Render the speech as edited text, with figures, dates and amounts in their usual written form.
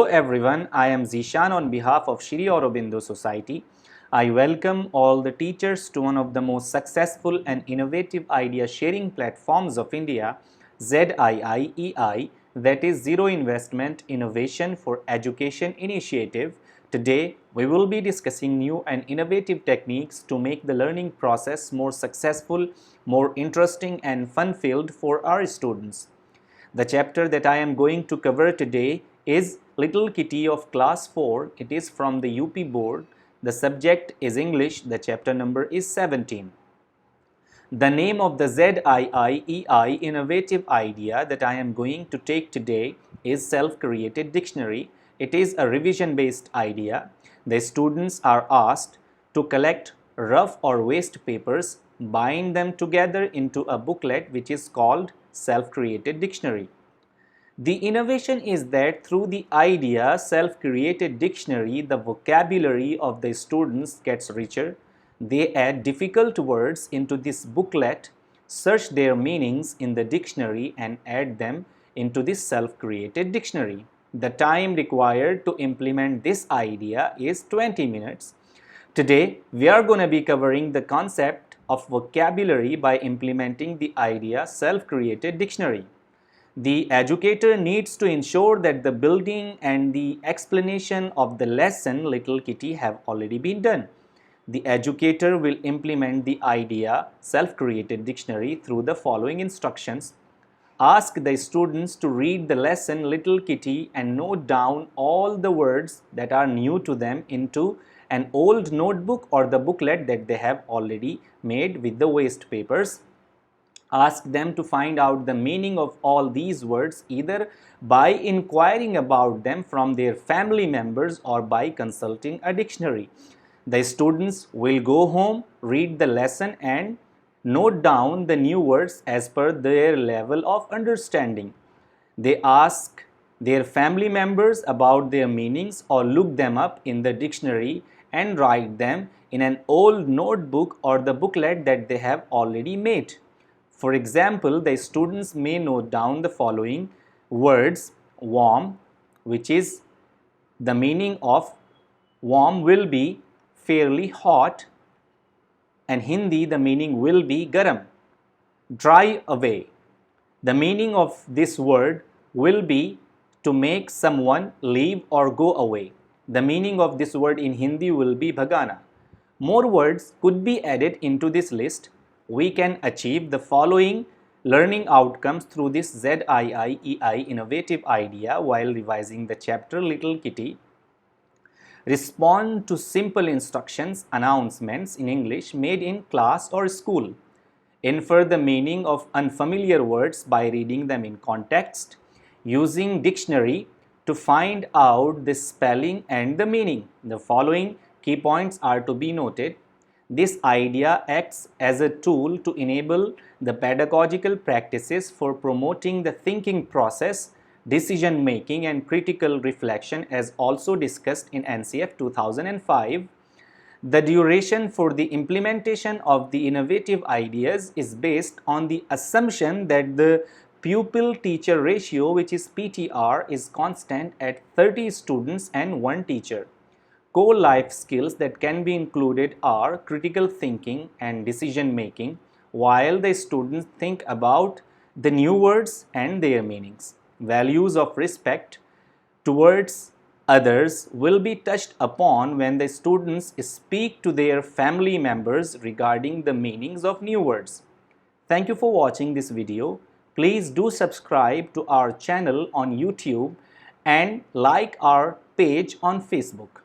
everyone, I am Zishan on behalf of Shri Aurobindo Society. I welcome all the teachers to one of the most successful and innovative idea sharing platforms of India, ZIIEI, that is Zero Investment Innovation for Education Initiative. Today, we will be discussing new and innovative techniques to make the learning process more successful, more interesting and fun-filled for our students. The chapter that I am going to cover today is Little Kitty of Class 4. It is from the UP board. The subject is English. The chapter number is 17. The name of the ZIIEI innovative idea that I am going to take today is Self-Created Dictionary. It is a revision-based idea. The students are asked to collect rough or waste papers, bind them together into a booklet which is called Self-Created Dictionary. The innovation is that through the idea Self-Created Dictionary, the vocabulary of the students gets richer. They add difficult words into this booklet, search their meanings in the dictionary and add them into this self-created dictionary. The time required to implement this idea is 20 minutes. Today, we are going to be covering the concept of vocabulary by implementing the idea self-created dictionary. The educator needs to ensure that the building and the explanation of the lesson Little Kitty have already been done. The educator will implement the idea self-created dictionary through the following instructions. Ask the students to read the lesson Little Kitty and note down all the words that are new to them into an old notebook or the booklet that they have already made with the waste papers. Ask them to find out the meaning of all these words either by inquiring about them from their family members or by consulting a dictionary. The students will go home, read the lesson and note down the new words as per their level of understanding. They ask their family members about their meanings or look them up in the dictionary and write them in an old notebook or the booklet that they have already made. For example, the students may note down the following words: warm, which is the meaning of warm will be fairly hot, and Hindi the meaning will be garam. Dry away, the meaning of this word will be to make someone leave or go away. The meaning of this word in Hindi will be bhagana. More words could be added into this list. We can achieve the following learning outcomes through this ZIIEI innovative idea while revising the chapter Little Kitty. Respond to simple instructions, announcements in English made in class or school. Infer the meaning of unfamiliar words by reading them in context. Using dictionary to find out the spelling and the meaning. The following key points are to be noted. This idea acts as a tool to enable the pedagogical practices for promoting the thinking process, decision making and critical reflection as also discussed in NCF 2005. The duration for the implementation of the innovative ideas is based on the assumption that the pupil-teacher ratio, which is PTR, is constant at 30 students and 1 teacher. Core life skills that can be included are critical thinking and decision making while the students think about the new words and their meanings. Values of respect towards others will be touched upon when the students speak to their family members regarding the meanings of new words. Thank you for watching this video. Please do subscribe to our channel on YouTube and like our page on Facebook.